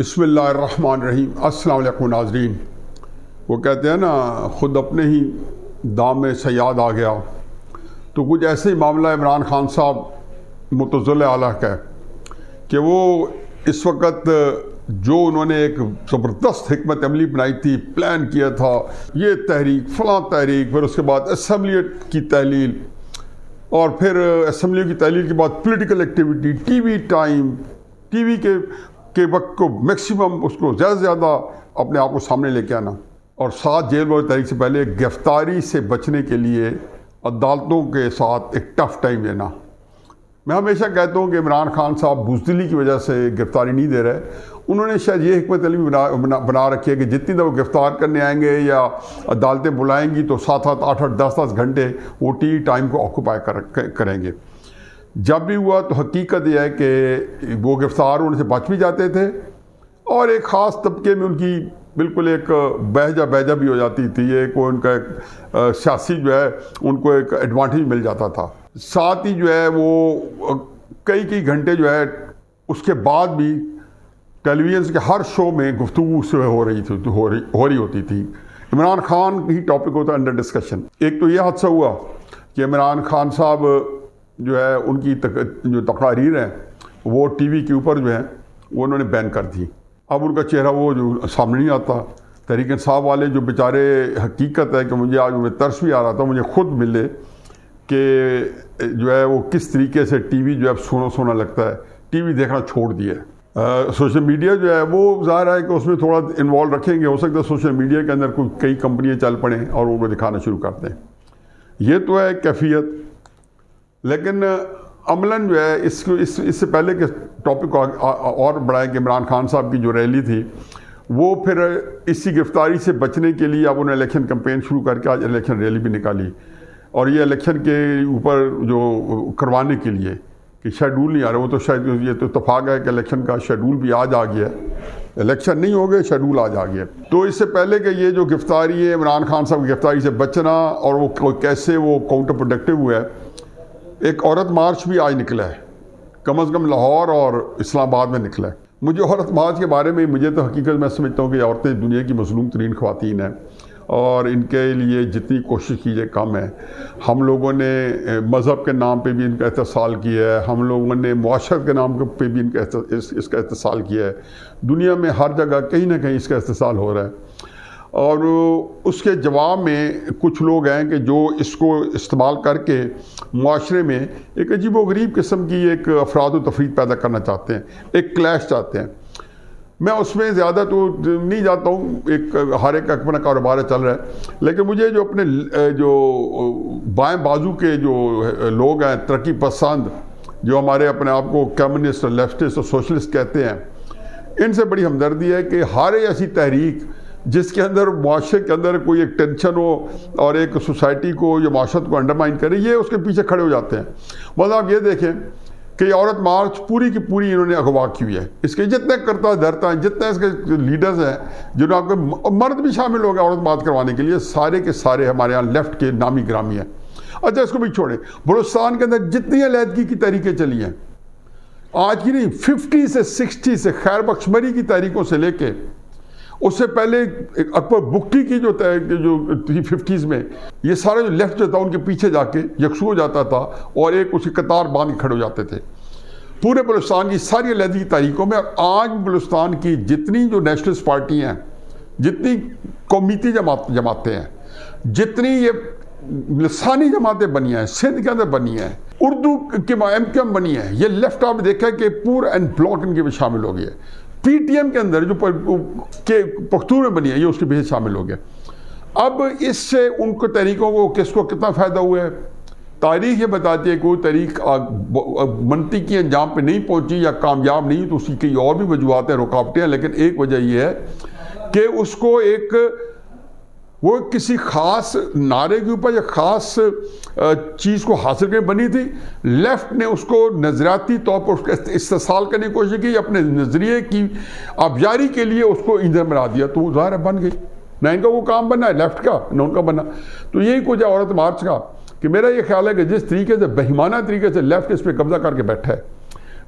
بسم اللہ الرحمن الرحیم۔ السلام علیکم ناظرین۔ وہ کہتے ہیں نا خود اپنے ہی دام میں صیاد آ گیا، تو کچھ ایسے ہی معاملہ عمران خان صاحب متضل اعلیٰ کا ہے کہ وہ اس وقت جو انہوں نے ایک زبردست حکمت عملی بنائی تھی، پلان کیا تھا، یہ تحریک فلاں تحریک، پھر اس کے بعد اسمبلی کی تحلیل، اور پھر اسمبلی کی تحلیل کے بعد political activity, T V time, T V کے وقت کو میکسیمم اس کو زیادہ سے زیادہ اپنے آپ کو سامنے لے کے آنا، اور ساتھ جیل والی تاریخ سے پہلے گرفتاری سے بچنے کے لیے عدالتوں کے ساتھ ایک ٹف ٹائم لینا۔ میں ہمیشہ کہتا ہوں کہ عمران خان صاحب بزدلی کی وجہ سے گرفتاری نہیں دے رہے، انہوں نے شاید یہ حکمت عملی بنا رکھی ہے کہ جتنی دفعہ وہ گرفتار کرنے آئیں گے یا عدالتیں بلائیں گی تو 7-7 8-8 10-10 گھنٹے وہ ٹی ٹائم کو آکوپائی کریں گے۔ جب بھی ہوا تو حقیقت یہ ہے کہ وہ گرفتار ہونے سے بچ بھی جاتے تھے، اور ایک خاص طبقے میں ان کی بالکل ایک بہجہ بھی ہو جاتی تھی، یہ کوئی ان کا ایک سیاسی جو ہے ان کو ایک ایڈوانٹیج مل جاتا تھا۔ ساتھ ہی جو ہے وہ کئی گھنٹے جو ہے اس کے بعد بھی ٹیلی ویژن کے ہر شو میں گفتگو سے ہو رہی ہوتی تھی۔ عمران خان ہی ٹاپک ہوتا ہے انڈر ڈسکشن۔ ایک تو یہ حادثہ ہوا کہ عمران خان صاحب جو ہے ان کی جو تقاریر ہیں وہ ٹی وی کے اوپر جو ہے وہ انہوں نے بین کر دی۔ اب ان کا چہرہ وہ جو سامنے نہیں آتا۔ تحریک انصاف والے جو بیچارے، حقیقت ہے کہ مجھے آج انہیں ترس بھی آ رہا تھا، مجھے خود ملے کہ جو ہے وہ کس طریقے سے ٹی وی جو ہے سونا لگتا ہے، ٹی وی دیکھنا چھوڑ دیا ہے۔ سوشل میڈیا جو ہے وہ ظاہر ہے کہ اس میں تھوڑا انوالو رکھیں گے، ہو سکتا ہے سوشل میڈیا کے اندر کئی کمپنیاں چل پڑیں اور ان کو دکھانا شروع کر دیں۔ یہ تو ہے کیفیت، لیکن عملاً جو ہے اس سے پہلے کے ٹاپک کو اور بڑھائیں کہ عمران خان صاحب کی جو ریلی تھی وہ پھر اسی گرفتاری سے بچنے کے لیے اب انہوں نے الیکشن کمپین شروع کر کے آج الیکشن ریلی بھی نکالی، اور یہ الیکشن کے اوپر جو کروانے کے لیے کہ شیڈول نہیں آ رہا، وہ تو شاید یہ تو اتفاق ہے کہ الیکشن کا شیڈول بھی آج آ گیا ہے، الیکشن نہیں ہو گئے، شیڈول آج آ گیا۔ تو اس سے پہلے کہ یہ جو گرفتاری ہے عمران خان صاحب کی گرفتاری سے بچنا اور وہ کیسے وہ کاؤنٹر پروڈکٹیو ہوا ہے، ایک عورت مارچ بھی آج نکلا ہے، کم از کم لاہور اور اسلام آباد میں نکلا ہے۔ مجھے عورت مارچ کے بارے میں مجھے تو حقیقت میں سمجھتا ہوں کہ عورتیں دنیا کی مظلوم ترین خواتین ہیں، اور ان کے لیے جتنی کوشش کیجیے کم ہے۔ ہم لوگوں نے مذہب کے نام پہ بھی ان کا استحصال کیا ہے، ہم لوگوں نے معاشرت کے نام پہ بھی اس کا استحصال کیا ہے۔ دنیا میں ہر جگہ کہیں نہ کہیں اس کا استحصال ہو رہا ہے، اور اس کے جواب میں کچھ لوگ ہیں کہ جو اس کو استعمال کر کے معاشرے میں ایک عجیب و غریب قسم کی ایک افراد و تفریق پیدا کرنا چاہتے ہیں، ایک کلیش چاہتے ہیں۔ میں اس میں زیادہ تو نہیں جاتا ہوں، ہر ایک اپنا کاروبار چل رہا ہے، لیکن مجھے جو اپنے جو بائیں بازو کے جو لوگ ہیں، ترقی پسند، جو ہمارے اپنے آپ کو کمیونسٹ، لیفٹسٹ اور سوشلسٹ کہتے ہیں، ان سے بڑی ہمدردی ہے کہ ہر ایسی تحریک جس کے اندر معاشرے کے اندر کوئی ایک ٹینشن ہو اور ایک سوسائٹی کو یا معاشرت کو انڈرمائن کرے، یہ اس کے پیچھے کھڑے ہو جاتے ہیں۔ مطلب آپ یہ دیکھیں کہ یہ عورت مارچ پوری کی پوری انہوں نے اغوا کی ہوئی ہے، اس کے جتنے کرتا دھرتا ہیں، جتنے اس کے لیڈرز ہیں، جنہوں آپ کو مرد بھی شامل ہو گئے عورت مارچ کروانے کے لیے، سارے کے سارے ہمارے یہاں لیفٹ کے نامی گرامی ہیں۔ اچھا اس کو بھی چھوڑیں، بلوچستان کے اندر جتنی علیحدگی کی تحریکیں چلی ہیں آج کی نہیں، 50 سے 60 سے خیر بخش مری کی تحریکوں سے لے کے اس سے پہلے اکبر بگٹی کی جو 50s میں، یہ سارے جو لیفٹ جو تھا ان کے پیچھے جا کے یکسو ہو جاتا تھا اور ایک اس کی قطار باندھ کے کھڑے ہو جاتے تھے پورے بلوچستان کی ساری علیحدگی تاریخوں میں۔ اور آج بلوچستان کی جتنی جو نیشنلسٹ پارٹی ہیں، جتنی قومیتی جماعتیں ہیں، جتنی یہ لسانی جماعتیں بنی ہیں، سندھ کے اندر بنی ہیں، اردو کے MQM بنی ہیں، یہ لیفٹ آپ نے دیکھا کہ پورا اینڈ بلاک ان کے بھی شامل ہو گیا۔ پی ٹی ایم کے اندر جو پختون میں بنی ہے، یہ اس کے پیچھے شامل ہو گیا۔ اب اس سے ان کو تحریکوں کو کس کو کتنا فائدہ ہوا ہے؟ تاریخ یہ بتاتی ہے کہ کوئی تحریک منطقی انجام پہ نہیں پہنچی یا کامیاب نہیں، تو اس کی کئی اور بھی وجوہات ہیں، رکاوٹیں ہیں، لیکن ایک وجہ یہ ہے کہ اس کو وہ کسی خاص نعرے کے اوپر یا خاص چیز کو حاصل کرنے بنی تھی۔ لیفٹ نے اس کو نظریاتی طور پر اس کا استحصال کرنے کی کوشش کی، اپنے نظریے کی آبیاری کے لیے اس کو ایندھن بنا دیا، تو وہ ظاہر بن گئی۔ نہ ان کا وہ کام بنا ہے لیفٹ کا، نہ ان کا بنا۔ تو یہی کچھ ہے عورت مارچ کا، کہ میرا یہ خیال ہے کہ جس طریقے سے بہیمانہ طریقے سے لیفٹ اس پہ قبضہ کر کے بیٹھا ہے،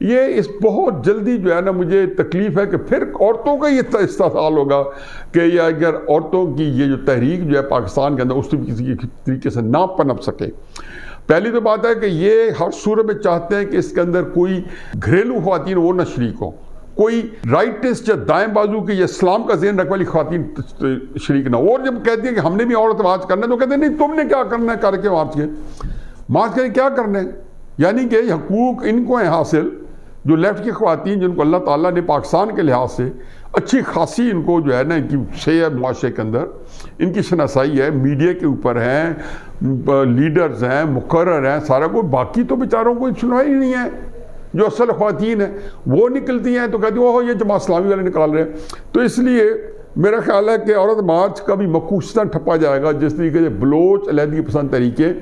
یہ اس بہت جلدی جو ہے نا مجھے تکلیف ہے کہ پھر عورتوں کا یہ استحصال ہوگا کہ یہ اگر عورتوں کی یہ جو تحریک جو ہے پاکستان کے اندر اس کسی طریقے سے نہ پنپ سکے. پہلی تو بات ہے کہ یہ ہر صورت میں چاہتے ہیں کہ اس کے اندر کوئی گھریلو خواتین وہ نہ شریک ہو, کوئی رائٹسٹ یا دائیں بازو کی یا اسلام کا ذہن رکھنے والی خواتین شریک نہ ہو. اور جب کہتی ہیں کہ ہم نے بھی عورت مارچ کرنا ہے تو کہتے ہیں نہیں تم نے کیا کرنا ہے کر کے مارچ کے کیا کرنا ہے. یعنی کہ حقوق ان کو ہیں حاصل, جو لیفٹ کی خواتین جن کو اللہ تعالیٰ نے پاکستان کے لحاظ سے اچھی خاصی ان کو جو ہے نا ان کی شے ہے معاشرے کے اندر, ان کی شناسائی ہے, میڈیا کے اوپر ہیں, لیڈرز ہیں, مقرر ہیں, سارا کوئی. باقی تو بیچاروں کو سنوائی ہی نہیں ہے. جو اصل خواتین ہیں وہ نکلتی ہیں تو کہتی ہیں اوہ یہ جماعت اسلامی والے نکال رہے ہیں. تو اس لیے میرا خیال ہے کہ عورت مارچ کا بھی مقوصتاً ٹھپا جائے گا, جس طریقے سے بلوچ علیحدگی پسند طریقے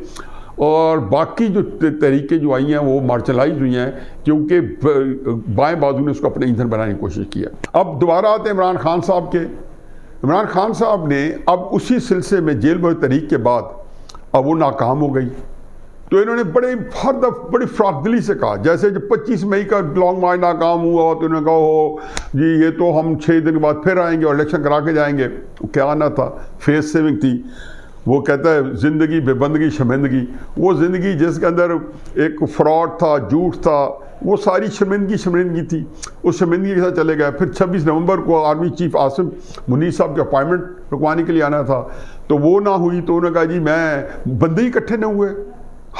اور باقی جو تحریکیں جو آئی ہیں وہ مارشلائز ہوئی ہیں کیونکہ بائیں بازو نے اس کو اپنے ایندھن بنانے کی کوشش کی ہے. اب دوبارہ آتے ہیں عمران خان صاحب کے. عمران خان صاحب نے اب اسی سلسلے میں جیل بھر تحریک کے بعد اب وہ ناکام ہو گئی تو انہوں نے بڑی فراخ دلی سے کہا, جیسے جب 25 مئی کا لانگ مارچ ناکام ہوا تو انہوں نے کہا ہو جی یہ تو ہم 6 دن کے بعد پھر آئیں گے اور الیکشن کرا کے جائیں گے. کیا آنا تھا, فیس سیونگ تھی. وہ کہتا ہے زندگی بے بندگی شرمندگی. وہ زندگی جس کے اندر ایک فراڈ تھا, جھوٹ تھا, وہ ساری شرمندگی تھی. اس شرمندگی کے ساتھ چلے گئے. پھر 26 نومبر کو آرمی چیف عاصم منیر صاحب کے اپائنٹمنٹ رکوانے کے لیے آنا تھا تو وہ نہ ہوئی. تو انہوں نے کہا جی میں بندے ہی اکٹھے نہ ہوئے,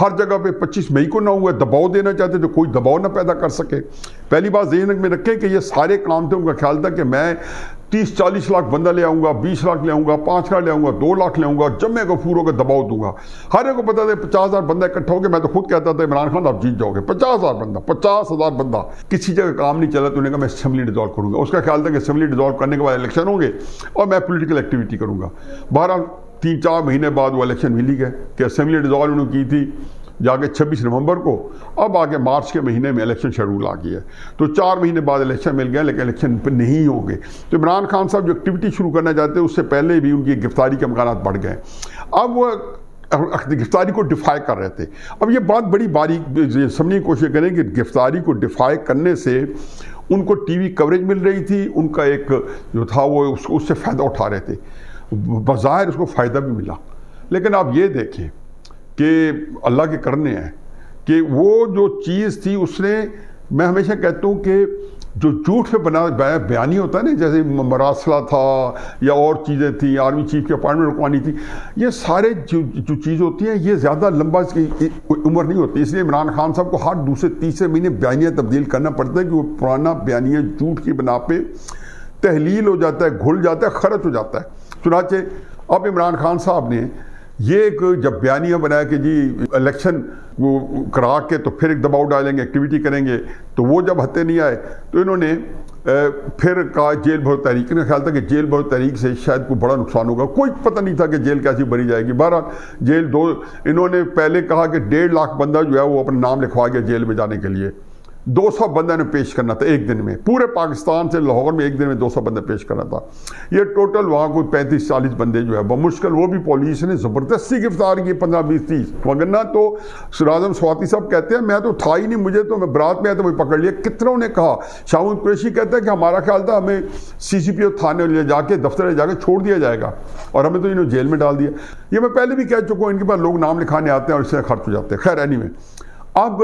ہر جگہ پہ 25 مئی کو نہ ہوئے, دباؤ دینا چاہتے تو کوئی دباؤ نہ پیدا کر سکے. پہلی بات ذہن میں رکھیں کہ یہ سارے کام تھے, ان کا خیال تھا کہ میں 30-40 لاکھ بندہ لے آؤں گا, 20 لاکھ لے آؤں گا, 5 لاکھ لے آؤں گا, 2 لاکھ لے آؤں گا, جمعے کو پوروں کو دباؤ دوں گا. ہر ایک کو پتا تھا 50,000 بندہ اکٹھا ہو گیا. میں تو خود کہتا تھا عمران خان آپ جیت جاؤ گے. 50,000 بندہ کسی جگہ کام نہیں چلا تو انہوں نے کہا میں اسمبلی ڈیزالو کروں گا. اس کا خیال تھا کہ اسمبلی ڈیزالو کرنے کے بعد الیکشن ہوں گے اور میں پولیٹیکل ایکٹیویٹی کروں گا. 3-4 مہینے بعد وہ الیکشن ملی گئے کہ اسمبلی ڈیزالو انہوں نے کی تھی جا کے 26 نومبر کو. اب آگے مارچ کے مہینے میں الیکشن شیڈول آ گیا ہے تو 4 مہینے بعد الیکشن مل گیا, لیکن الیکشن پہ نہیں ہو گئے. تو عمران خان صاحب جو ایکٹیویٹی شروع کرنا چاہتے ہیں اس سے پہلے بھی ان کی گرفتاری کے امکانات بڑھ گئے. اب وہ گرفتاری کو ڈیفائی کر رہے تھے. اب یہ بات بڑی باریک سمجھنے کی کوشش کریں کہ گرفتاری کو ڈیفائی کرنے سے ان کو ٹی وی کوریج مل رہی تھی, ان کا ایک جو تھا وہ اس سے فائدہ اٹھا رہے تھے. بظاہر اس کو فائدہ بھی ملا, لیکن آپ یہ دیکھیں کہ اللہ کے کرنے ہیں کہ وہ جو چیز تھی اس نے, میں ہمیشہ کہتا ہوں کہ جو جھوٹ پہ بنا بیانی ہوتا ہے نا, جیسے مراسلہ تھا یا اور چیزیں تھیں, آرمی چیف کی اپائنٹمنٹ رکوانی تھی, یہ سارے جو چیز ہوتی ہیں یہ زیادہ لمبا اس کی عمر نہیں ہوتی. اس لیے عمران خان صاحب کو ہر دوسرے تیسرے مہینے بیانیہ تبدیل کرنا پڑتا ہے کہ وہ پرانا بیانیہ جھوٹ کی بنا پہ تحلیل ہو جاتا ہے, گھل جاتا ہے, خرچ ہو جاتا ہے. چنانچہ اب عمران خان صاحب نے یہ ایک جب بیانیہ بنایا کہ جی الیکشن وہ کرا کے تو پھر ایک دباؤ ڈالیں گے, ایکٹیویٹی کریں گے, تو وہ جب ہتے نہیں آئے تو انہوں نے پھر کہا جیل بھرو تحریک. انہیں خیال تھا کہ جیل بھرو تحریک سے شاید کوئی بڑا نقصان ہوگا. کوئی پتہ نہیں تھا کہ جیل کیسی بھری جائے گی. بہرحال جیل انہوں نے پہلے کہا کہ 1.5 لاکھ بندہ جو ہے وہ اپنا نام لکھوا گیا جیل میں جانے کے لیے. 200 بندہ نے پیش کرنا تھا ایک دن میں, پورے پاکستان سے لاہور میں ایک دن میں 200 بندے پیش کرنا تھا. یہ ٹوٹل وہاں کوئی 35-40 بندے جو ہے بمشکل, وہ بھی پولیس نے زبردستی گرفتار کیے 15-20-30. وگرنہ تو سراعظم سواتی صاحب کہتے ہیں میں تو تھا ہی نہیں, مجھے تو میں برات میں آیا تو وہی پکڑ لیا. کتنوں نے کہا. شاہ محمود قریشی کہتا ہے کہ ہمارا خیال تھا ہمیں CCPO تھانے لے جا کے دفتر لے جا کے چھوڑ دیا جائے گا اور ہمیں تو انہوں نے جیل میں ڈال دیا. یہ میں پہلے بھی کہہ چکا ہوں, ان کے پاس لوگ نام لکھانے آتے ہیں اور اس سے خرچ ہو جاتے ہیں. خیر اینی میں اب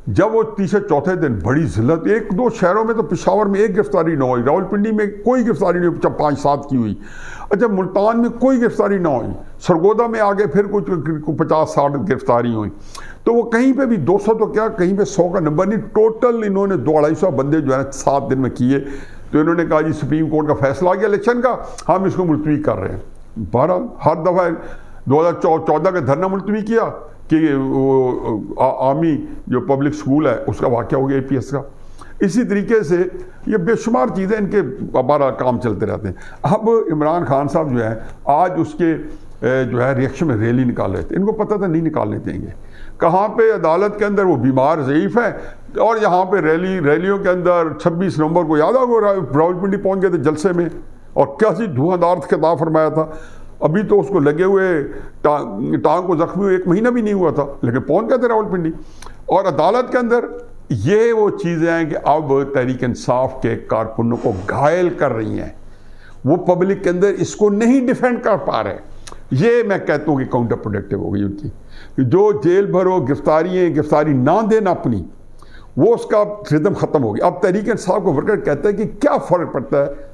جب وہ تیسرے چوتھے دن بڑی ذلت, 1-2 شہروں میں تو پشاور میں ایک گرفتاری نہ ہوئی, راولپنڈی میں کوئی گرفتاری نہیں ہوئی, 5-7 کی ہوئی. اچھا ملتان میں کوئی گرفتاری نہ ہوئی, سرگودا میں آگے پھر کچھ 50-60 گرفتاری ہوئی. تو وہ کہیں پہ بھی 200 تو کیا کہیں پہ 100 کا نمبر نہیں, ٹوٹل انہوں نے 200-250 بندے جو ہے 7 دن میں کیے. تو انہوں نے کہا جی سپریم کورٹ کا فیصلہ آ گیا الیکشن کا, ہم اس کو ملتوی کر رہے ہیں. بہرحال ہر دفعہ 2014 کا دھرنا ملتوی کیا کہ آرمی جو پبلک سکول ہے اس کا واقعہ ہو گیا APS کا. اسی طریقے سے یہ بے شمار چیزیں ان کے بارہ کام چلتے رہتے ہیں. اب عمران خان صاحب جو ہے آج اس کے جو ہے ریئیکشن میں ریلی نکال رہے تھے. ان کو پتہ تھا نہیں نکالنے دیں گے. کہاں پہ عدالت کے اندر وہ بیمار ضعیف ہے اور یہاں پہ ریلیوں کے اندر 26 نومبر کو یاد آگو راولپنڈی پہنچ گئے تھے جلسے میں اور کیسی دھواں دار خطاب فرمایا تھا. ابھی تو اس کو لگے ہوئے ٹانگ کو زخمی ہوئے 1 مہینہ بھی نہیں ہوا تھا, لیکن پہنچ گئے تھے راولپنڈی. اور عدالت کے اندر یہ وہ چیزیں ہیں کہ اب تحریک انصاف کے کارکنوں کو گھائل کر رہی ہیں، وہ پبلک کے اندر اس کو نہیں ڈیفینڈ کر پا رہے. یہ میں کہتا ہوں کہ کاؤنٹر پروڈکٹیو ہو گئی ان کی. جو جیل بھرو، گرفتاری نہ دینا اپنی، وہ اس کا ردم ختم ہو گیا. اب تحریک انصاف کو ورکر کہتا ہے کہ کیا فرق پڑتا ہے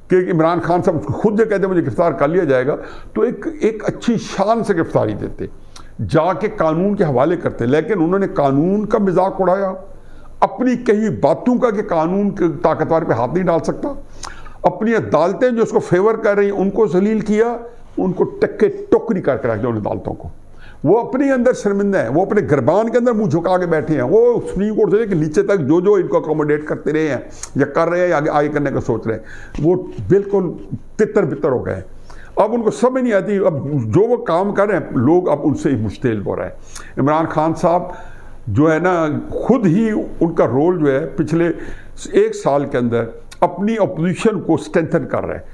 کہ عمران خان صاحب خود جو کہتے ہیں مجھے گرفتار کر لیا جائے گا، تو ایک اچھی شان سے گرفتاری دیتے، جا کے قانون کے حوالے کرتے. لیکن انہوں نے قانون کا مذاق اڑایا، اپنی کئی باتوں کا کہ قانون کے طاقتور پہ ہاتھ نہیں ڈال سکتا، اپنی عدالتیں جو اس کو فیور کر رہی ہیں ان کو ذلیل کیا، ان کو ٹکے ٹوکری کر کے رکھ دیا ان عدالتوں کو. وہ اپنے اندر شرمندہ ہیں، وہ اپنے گربان کے اندر منہ جھکا کے بیٹھے ہیں. وہ سپریم کورٹ سے کہ نیچے تک جو ان کو اکوموڈیٹ کرتے رہے ہیں یا کر رہے ہیں یا آگے کرنے کا سوچ رہے ہیں، وہ بالکل تتر بتر ہو گئے. اب ان کو سمجھ نہیں آتی، اب جو وہ کام کر رہے ہیں لوگ اب ان سے مشتعل ہو رہے ہیں. عمران خان صاحب جو ہے نا خود ہی ان کا رول جو ہے پچھلے 1 سال کے اندر اپنی اپوزیشن کو اسٹرینتھن کر رہے ہیں.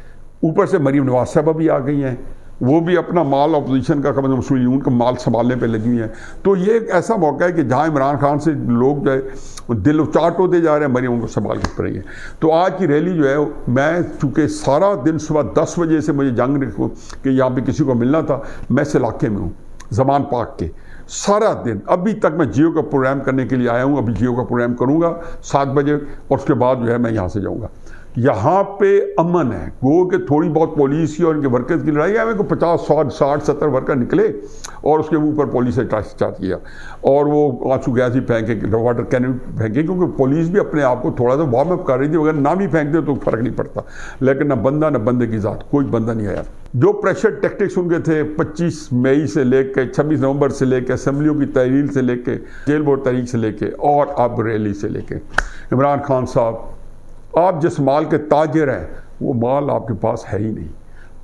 اوپر سے مریم نواز صاحبہ بھی آ گئی ہیں، وہ بھی اپنا مال اپوزیشن کا مسئولین کا مال سنبھالنے پہ لگی ہیں. تو یہ ایک ایسا موقع ہے کہ جہاں عمران خان سے لوگ جو ہے دل اچاٹ ہوتے جا رہے ہیں، مریم ان کو سنبھال کے رہی ہے. تو آج کی ریلی جو ہے میں چونکہ سارا دن صبح 10 بجے سے مجھے جنگ کہ یہاں پہ کسی کو ملنا تھا، میں اس علاقے میں ہوں زمان پاک کے، سارا دن ابھی تک میں جیو کا پروگرام کرنے کے لیے آیا ہوں. ابھی جیو کا پروگرام کروں گا 7 بجے اور اس کے بعد جو ہے میں یہاں سے جاؤں گا. یہاں پہ امن ہے، گو کہ تھوڑی بہت پولیس کی اور ان کے ورکرز کی لڑائی ہے، کو 50 100 60 70 ورکر نکلے اور اس کے اوپر پولیس نے چارج کیا اور وہ آنسو گیس ہی پھینکے، واٹر کینن پھینکے، کیونکہ پولیس بھی اپنے آپ کو تھوڑا سا وارم اپ کر رہی تھی. اگر نہ بھی پھینکتے تو فرق نہیں پڑتا. لیکن نہ بندہ نہ بندے کی ذات، کوئی بندہ نہیں آیا. جو پریشر ٹیکٹکس ان کے تھے 25 مئی سے لے کے 26 نومبر سے لے کے اسمبلیوں کی تحلیل سے لے کے جیل بورڈ تحریک سے لے کے اور اب ریلی سے لے کے، عمران خان صاحب آپ جس مال کے تاجر ہیں وہ مال آپ کے پاس ہے ہی نہیں.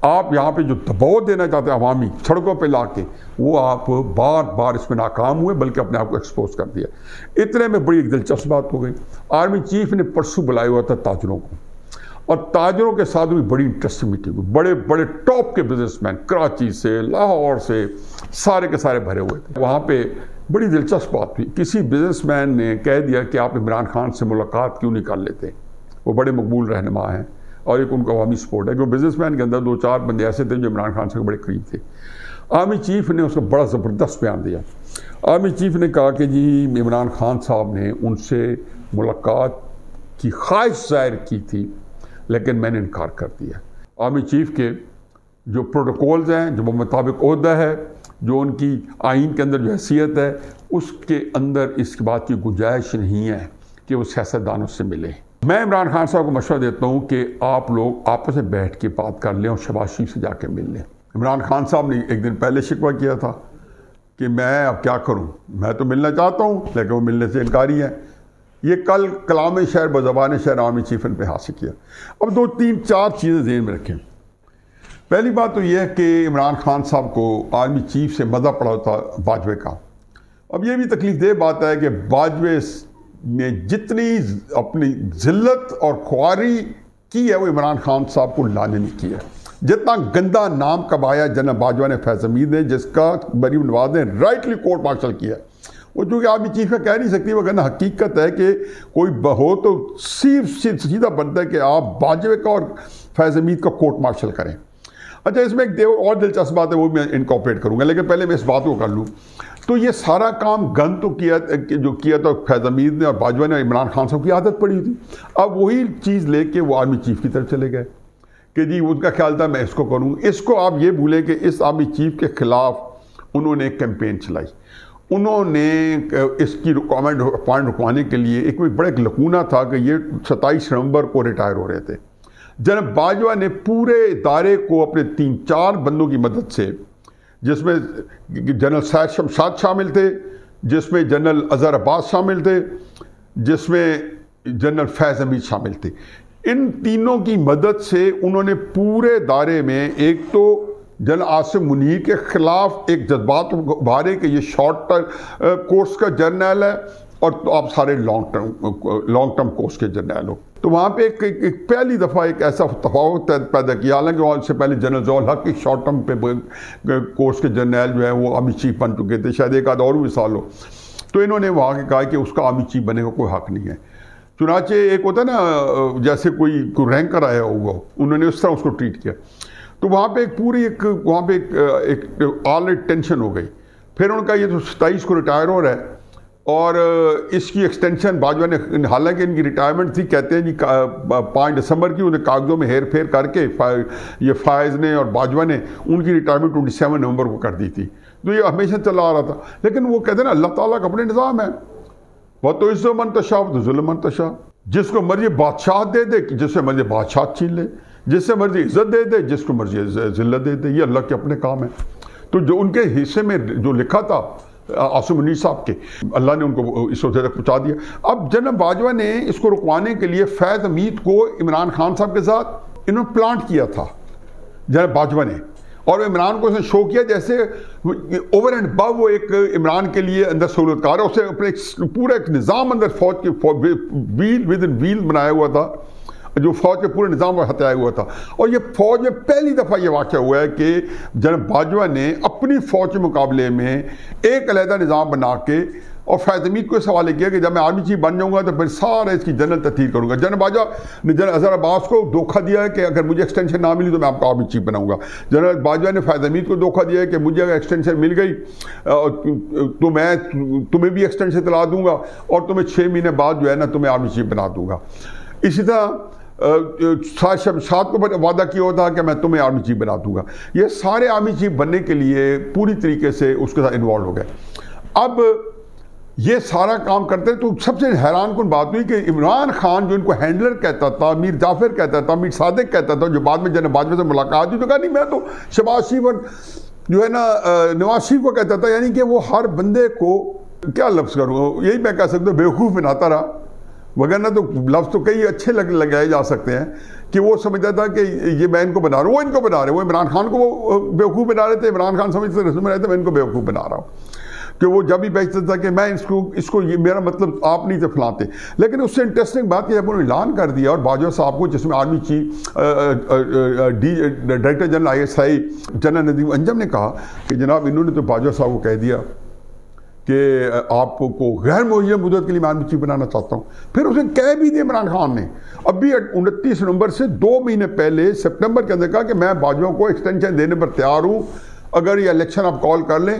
آپ یہاں پہ جو دباؤ دینا چاہتے ہیں عوامی سڑکوں پہ لا کے، وہ آپ بار بار اس میں ناکام ہوئے، بلکہ اپنے آپ کو ایکسپوز کر دیا. اتنے میں بڑی ایک دلچسپ بات ہو گئی. آرمی چیف نے پرسوں بلایا ہوا تھا تاجروں کو، اور تاجروں کے ساتھ بھی بڑی انٹرسٹنگ میٹنگ ہوئی. بڑے بڑے ٹاپ کے بزنس مین کراچی سے، لاہور سے، سارے کے سارے بھرے ہوئے تھے. وہاں پہ بڑی دلچسپ بات ہوئی. کسی بزنس مین نے کہہ دیا کہ آپ عمران خان سے ملاقات کیوں نہیں کر لیتے. وہ بڑے مقبول رہنما ہیں اور ایک ان کا عوامی سپورٹ ہے. کہ بزنس مین کے اندر 2-4 بندے ایسے تھے جو عمران خان سے بڑے قریب تھے. آرمی چیف نے اس کو بڑا زبردست بیان دیا. آرمی چیف نے کہا کہ جی عمران خان صاحب نے ان سے ملاقات کی خواہش ظاہر کی تھی، لیکن میں نے انکار کر دیا. آرمی چیف کے جو پروٹوکولز ہیں، جو مطابق عہدہ ہے، جو ان کی آئین کے اندر جو حیثیت ہے، اس کے اندر اس بات کی گنجائش نہیں ہے کہ وہ سیاستدانوں سے ملے. میں عمران خان صاحب کو مشورہ دیتا ہوں کہ آپ لوگ آپس میں بیٹھ کے بات کر لیں اور شہباز شریف سے جا کے مل لیں. عمران خان صاحب نے ایک دن پہلے شکوہ کیا تھا کہ میں اب کیا کروں، میں تو ملنا چاہتا ہوں لیکن وہ ملنے سے انکاری ہے. یہ کل کلام شہر بزبان شہر آرمی چیف نے حاصل کیا. اب 2-3-4 چیزیں ذہن میں رکھیں. پہلی بات تو یہ ہے کہ عمران خان صاحب کو آرمی چیف سے مزہ پڑا تھا باجوے کا. اب یہ بھی تکلیف دہ بات ہے کہ باجوے نے جتنی اپنی ذلت اور خواری کی ہے وہ عمران خان صاحب کو لانے نہیں کیا. جتنا گندا نام کمایا جنرل باجوہ نے، فیض حمید نے، جس کا مریم نواز نے رائٹلی کورٹ مارشل کیا. وہ چونکہ آرمی چیف کا کہہ نہیں سکتی، وہ کہنا حقیقت ہے کہ کوئی ہو تو سیدھا بنتا ہے کہ آپ باجوے کا اور فیض حمید کا کورٹ مارشل کریں. اچھا، اس میں ایک اور دلچسپ بات ہے، وہ میں انکارپوریٹ کروں گا، لیکن پہلے میں اس بات کو کر لوں. تو یہ سارا کام گن تو جو کیا تھا فیض حمید نے اور باجوہ نے، عمران خان صاحب کی عادت پڑی تھی. اب وہی چیز لے کے وہ آرمی چیف کی طرف چلے گئے کہ جی ان کا خیال تھا میں اس کو کروں. اس کو آپ یہ بھولیں کہ اس آرمی چیف کے خلاف انہوں نے ایک کیمپین چلائی. انہوں نے اس کی پوائنٹ رکوانے کے لیے ایک بڑا لکونہ تھا کہ یہ 27 نومبر کو ریٹائر ہو رہے تھے. جناب باجوہ نے پورے ادارے کو اپنے 3-4 بندوں کی مدد سے، جس میں جنرل سید شمشاد شامل تھے، جس میں جنرل اظہر عباس شامل تھے، جس میں جنرل فیض حمید شامل تھے، ان تینوں کی مدد سے انہوں نے پورے ادارے میں ایک تو جنرل عاصم منیر کے خلاف ایک جذبات ابھارے کہ یہ شارٹ کورس کا جرنیل ہے اور تو آپ سارے لانگ ٹرم کورس کے جرنیل ہو. تو وہاں پہ ایک پہلی دفعہ ایک ایسا تفاوت پیدا کیا. حالانکہ وہاں سے پہلے جنرل ضیاء الحق کی شارٹ ٹرم پہ کورس کے جرنیل جو ہے وہ آرمی چیف بن چکے تھے، شاید ایک آدھ اور بھی سال ہو. تو انہوں نے وہاں کے کہا کہ اس کا آرمی چیف بنے کا کوئی حق نہیں ہے. چنانچہ ایک ہوتا ہے نا جیسے کوئی رینکر آیا ہوگا، انہوں نے اس طرح اس کو ٹریٹ کیا. تو وہاں پہ وہاں پہ ایک آلریڈی ٹینشن ہو گئی. پھر انہوں نے کہا یہ تو 27 کو ریٹائر ہو رہا ہے اور اس کی ایکسٹینشن باجوہ نے، حالانکہ ان کی ریٹائرمنٹ تھی، کہتے ہیں جی 5 دسمبر کی، انہیں کاغذوں میں ہیر پھیر کر کے یہ فائز نے اور باجوہ نے ان کی ریٹائرمنٹ 27 نومبر کو کر دی تھی. تو یہ ہمیشہ چلا آ رہا تھا. لیکن وہ کہتے ہیں نا اللہ تعالیٰ کا اپنے نظام ہے، وہ تو عز و منتشا تو ظلم منتشا، جس کو مرضی بادشاہ دے دے، جس سے مرضی بادشاہ چھین لے، جس سے مرضی عزت دے دے، جس کو مرضی ذلت دے دے. یہ اللہ کے اپنے کام ہیں. تو جو ان کے حصے میں جو لکھا تھا عاصم منیر صاحب کے، اللہ نے ان کو اس وجہ تک پہنچا دیا. اب جناب باجوہ نے اس کو رکوانے کے لیے فیض حمید کو عمران خان صاحب کے ساتھ انہوں نے پلانٹ کیا تھا جناب باجوہ نے، اور عمران کو اس نے شو کیا جیسے اوور اینڈ ابو وہ ایک عمران کے لیے اندر سہولت کار ہے. اسے اپنے پورا ایک نظام اندر فوج کے ویل ود ان ویل بنایا ہوا تھا، جو فوج کے پورے نظام پر ہتھیایا ہوا تھا. اور یہ فوج میں پہلی دفعہ یہ واقعہ ہوا ہے کہ جناب باجوہ نے اپنی فوج کے مقابلے میں ایک علیحدہ نظام بنا کے، اور فیض حمید کو اس حوالے کیا کہ جب میں آرمی چیف بن جاؤں گا تو پھر سارا اس کی جنرل تطہیر کروں گا. جناب باجوہ نے جنرل اظہر عباس کو دھوکہ دیا ہے کہ اگر مجھے ایکسٹینشن نہ ملی تو میں آپ کا آرمی چیف بناؤں گا. جنرل باجوہ نے فیض حمید کو دھوکہ دیا ہے کہ مجھے اگر ایکسٹینشن مل گئی تو میں تمہیں بھی ایکسٹینشن دلا دوں گا اور تمہیں 6 مہینے بعد جو ہے نا تمہیں آرمی چیف بنا دوں گا. اسی طرح شمشاد کو وعدہ کیا ہوتا کہ میں تمہیں آرمی چیف بنا دوں گا. یہ سارے آرمی چیف بننے کے لیے پوری طریقے سے اس کے ساتھ انوالو ہو گئے. اب یہ سارا کام کرتے تو سب سے حیران کن بات ہوئی کہ عمران خان جو ان کو ہینڈلر کہتا تھا، میر جعفر کہتا تھا، میر صادق کہتا تھا، جو بعد میں جناب باجوہ سے ملاقات ہوئی تو کہا نہیں میں تو شہباز شریف اور جو ہے نا نواز شریف کو کہتا تھا. یعنی کہ وہ ہر بندے کو کیا لفظ کروں، یہی میں کہہ سکتا ہوں بیوقوف بناتا رہا، وغیرہ تو لفظ تو کئی اچھے لگائے جا سکتے ہیں کہ وہ سمجھتا تھا کہ یہ میں ان کو بنا رہا ہوں، وہ ان کو بنا رہے ہیں. وہ عمران خان کو وہ بیوقوف بنا رہے تھے، عمران خان سمجھتے رسم میں رہتے میں ان کو بیوقوف بنا رہا ہوں کہ وہ جب ہی بیچتا تھا کہ میں اس کو یہ میرا مطلب آپ نہیں تھے فلاں تھے. لیکن اس سے انٹرسٹنگ بات کہ جب انہوں نے اعلان کر دیا اور باجوہ صاحب کو، جس میں army chief director general ISI general Nadeem Anjum نے کہا کہ جناب انہوں نے تو باجوہ صاحب کو کہہ دیا کہ آپ کو غیر معین مدت کے لیے میں آرمی چیف بنانا چاہتا ہوں. پھر اسے کہہ بھی دیا عمران خان نے. اب بھی 29 نومبر سے 2 مہینے پہلے سپٹمبر کے اندر کہا کہ میں باجوہ کو ایکسٹینشن دینے پر تیار ہوں اگر یہ الیکشن آپ کال کر لیں،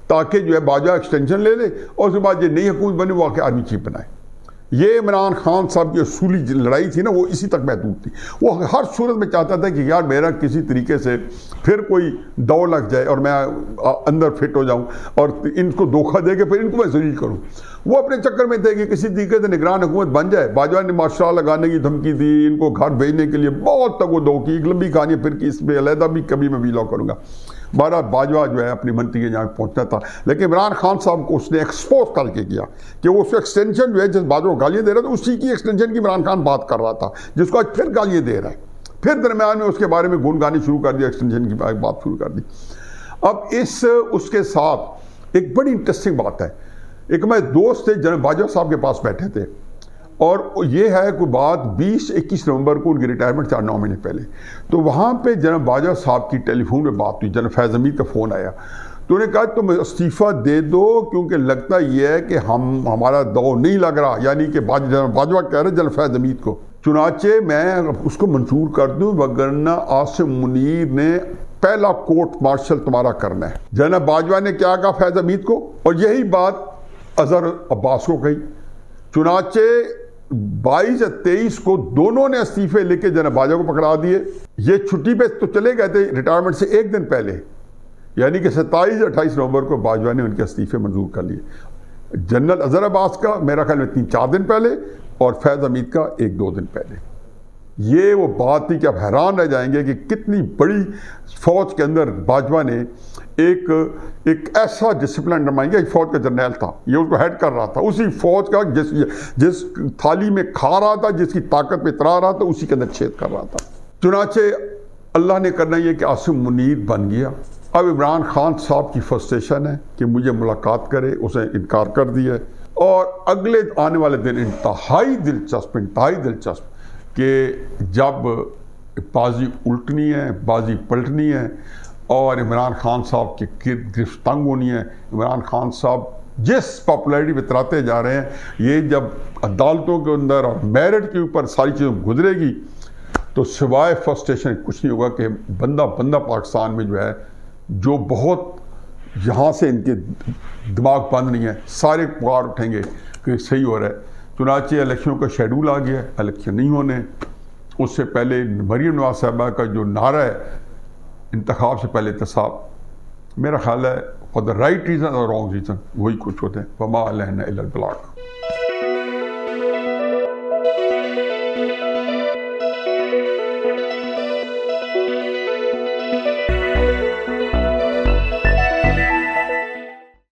تاکہ جو ہے باجوہ ایکسٹینشن لے لے اور اس کے بعد یہ نئی حکومت بنے وہ آ کے آرمی چیف بنائے. یہ عمران خان صاحب کی اصولی لڑائی تھی نا وہ اسی تک محدود تھی. وہ ہر صورت میں چاہتا تھا کہ یار میرا کسی طریقے سے پھر کوئی دوڑ لگ جائے اور میں اندر فٹ ہو جاؤں اور ان کو دھوکہ دے کے پھر ان کو میں ذلیل کروں. وہ اپنے چکر میں تھے کہ کسی طریقے سے نگران حکومت بن جائے. باجوہ نے مارشل لگانے کی دھمکی دی، ان کو گھر بھیجنے کے لیے بہت تک وہ دو کی، ایک لمبی کہانی پھر کی، اس پہ علیحدہ بھی کبھی میں ویلاگ کروں گا. بہرحال باجوہ جو ہے اپنی منطقے جہاں پہنچنا تھا، لیکن عمران خان صاحب کو اس نے ایکسپوز کر کے کیا کہ وہ اس کو ایکسٹینشن جو ہے جس باجوہ کو گالیاں دے رہا تھا اسی کی ایکسٹینشن کی عمران خان بات کر رہا تھا، جس کو آج پھر گالیاں دے رہا ہے. پھر درمیان میں اس کے بارے میں گن گانی شروع کر دی، ایکسٹینشن کی بات شروع کر دی. اب اس کے ساتھ ایک بڑی انٹرسٹنگ بات ہے. ایک ہمارے دوست تھے جناب باجوہ صاحب کے پاس بیٹھے تھے اور یہ ہے کوئی بات 20-21 نومبر کو ان کی ریٹائرمنٹ 4-9 مہینے پہلے. تو وہاں پہ جناب باجوہ صاحب کی ٹیلی فون پہ بات ہوئی، جناب فیض حمید کا فون آیا تو انہوں نے کہا تم استعفیٰ دے دو کیونکہ لگتا یہ ہے کہ ہمارا دو نہیں لگ رہا، یعنی کہ باجوہ کہہ رہے جناب فیض حمید کو. چنانچہ میں اس کو منظور کر دوں وگرنہ عاصم منیر نے پہلا کورٹ مارشل تمہارا کرنا ہے. جناب باجوہ نے کیا کہا فیض حمید کو، اور یہی بات اظہر عباس کو کہی. چنانچہ 22 یا 23 کو دونوں نے استعفے لے کے جناب باجوہ کو پکڑا دیے. یہ چھٹی پہ تو چلے گئے تھے ریٹائرمنٹ سے ایک دن پہلے، یعنی کہ 27 یا 28 نومبر کو باجوہ نے ان کے استعفے منظور کر لیے. جنرل اظہر عباس کا میرا خیال میں 3-4 دن پہلے اور فیض حمید کا 1-2 دن پہلے. یہ وہ بات تھی کہ آپ حیران رہ جائیں گے کہ کتنی بڑی فوج کے اندر باجوہ نے ایک ایسا ڈسپلن نمائیں گے. ایک فوج کا جرنیل تھا، یہ اس کو ہیڈ کر رہا تھا، اسی فوج کا جس تھالی میں کھا رہا تھا، جس کی طاقت پہ اترا رہا تھا، اسی کے اندر چھید کر رہا تھا. چنانچہ اللہ نے کرنا یہ کہ عاصم منیر بن گیا. اب عمران خان صاحب کی فرسٹریشن ہے کہ مجھے ملاقات کرے، اسے انکار کر دیا. اور اگلے آنے والے دن انتہائی دلچسپ کہ جب بازی الٹنی ہے، بازی پلٹنی ہے اور عمران خان صاحب کے گرفت تنگ ہونی ہے. عمران خان صاحب جس پاپولیرٹی پہ اتراتے جا رہے ہیں، یہ جب عدالتوں کے اندر اور میرٹ کے اوپر ساری چیزیں گزرے گی تو سوائے فرسٹریشن کچھ نہیں ہوگا کہ بندہ پاکستان میں جو ہے، جو بہت یہاں سے ان کے دماغ بند نہیں ہے، سارے پکار اٹھیں گے کہ صحیح ہو رہا ہے۔ چنانچہ الیکشنوں کا شیڈول آ گیا ہے، الیکشن نہیں ہونے، اس سے پہلے مریم نواز صاحبہ کا جو نعرہ ہے انتخاب سے پہلے احتساب، میرا خیال ہے فار دا رائٹ ریزن اور رانگ ریزن وہی کچھ ہوتے ہیں۔ وما علینا الا البلاغ۔